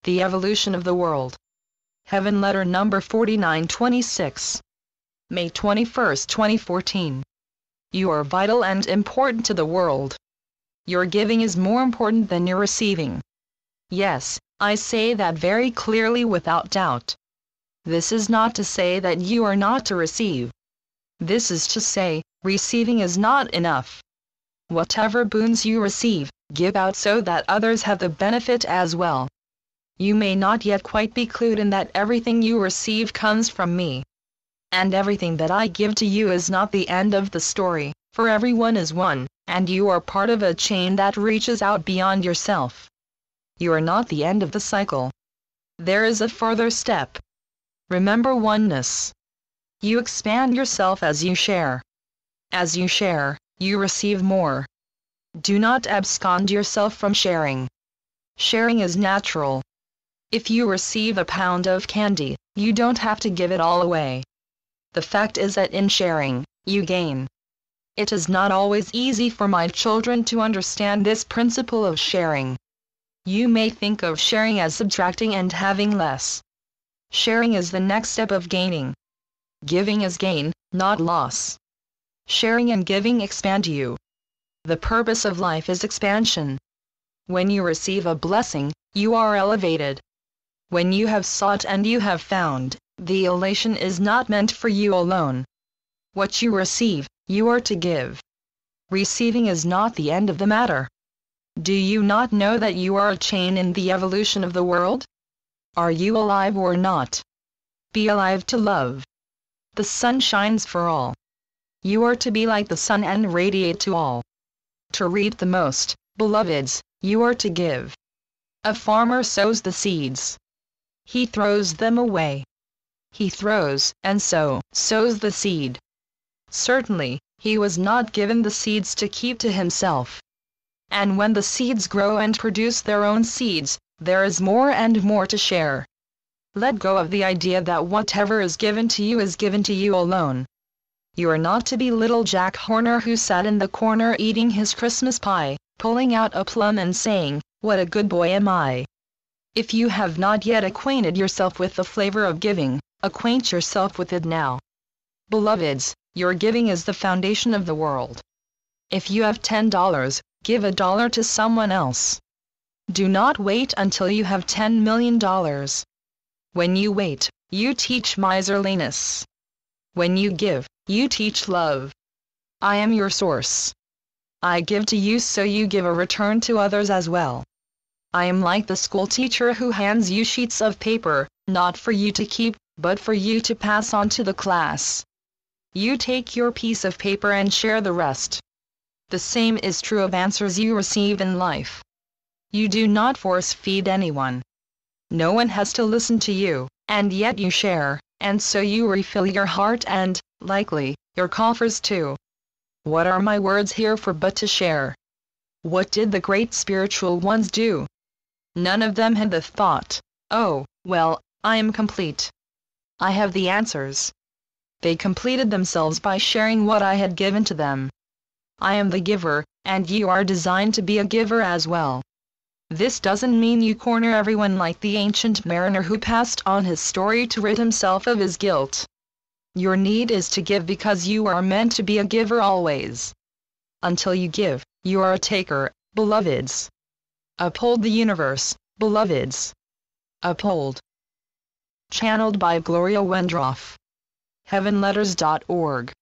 The Evolution of the World. Heaven Letter Number 4926. May 21, 2014. You are vital and important to the world. Your giving is more important than your receiving. Yes, I say that very clearly without doubt. This is not to say that you are not to receive. This is to say, receiving is not enough. Whatever boons you receive, give out so that others have the benefit as well. You may not yet quite be clued in that everything you receive comes from me. And everything that I give to you is not the end of the story, for everyone is one, and you are part of a chain that reaches out beyond yourself. You are not the end of the cycle. There is a further step. Remember oneness. You expand yourself as you share. As you share, you receive more. Do not abscond yourself from sharing. Sharing is natural. If you receive a pound of candy, you don't have to give it all away. The fact is that in sharing, you gain. It is not always easy for my children to understand this principle of sharing. You may think of sharing as subtracting and having less. Sharing is the next step of gaining. Giving is gain, not loss. Sharing and giving expand you. The purpose of life is expansion. When you receive a blessing, you are elevated. When you have sought and you have found, the elation is not meant for you alone. What you receive, you are to give. Receiving is not the end of the matter. Do you not know that you are a chain in the evolution of the world? Are you alive or not? Be alive to love. The sun shines for all. You are to be like the sun and radiate to all. To reap the most, beloveds, you are to give. A farmer sows the seeds. He throws them away. He throws, and sows the seed. Certainly, he was not given the seeds to keep to himself. And when the seeds grow and produce their own seeds, there is more and more to share. Let go of the idea that whatever is given to you alone. You are not to be little Jack Horner who sat in the corner eating his Christmas pie, pulling out a plum and saying, "What a good boy am I." If you have not yet acquainted yourself with the flavor of giving, acquaint yourself with it now. Beloveds, your giving is the foundation of the world. If you have $10, give $1 to someone else. Do not wait until you have $10 million. When you wait, you teach miserliness. When you give, you teach love. I am your source. I give to you so you give a return to others as well. I am like the school teacher who hands you sheets of paper, not for you to keep, but for you to pass on to the class. You take your piece of paper and share the rest. The same is true of answers you receive in life. You do not force feed anyone. No one has to listen to you, and yet you share, and so you refill your heart and, likely, your coffers too. What are my words here for but to share? What did the great spiritual ones do? None of them had the thought, "Oh, well, I am complete. I have the answers." They completed themselves by sharing what I had given to them. I am the giver, and you are designed to be a giver as well. This doesn't mean you corner everyone like the ancient mariner who passed on his story to rid himself of his guilt. Your need is to give because you are meant to be a giver always. Until you give, you are a taker, beloveds. Uphold the universe, beloveds. Uphold. Channeled by Gloria Wendroff. heavenletters.org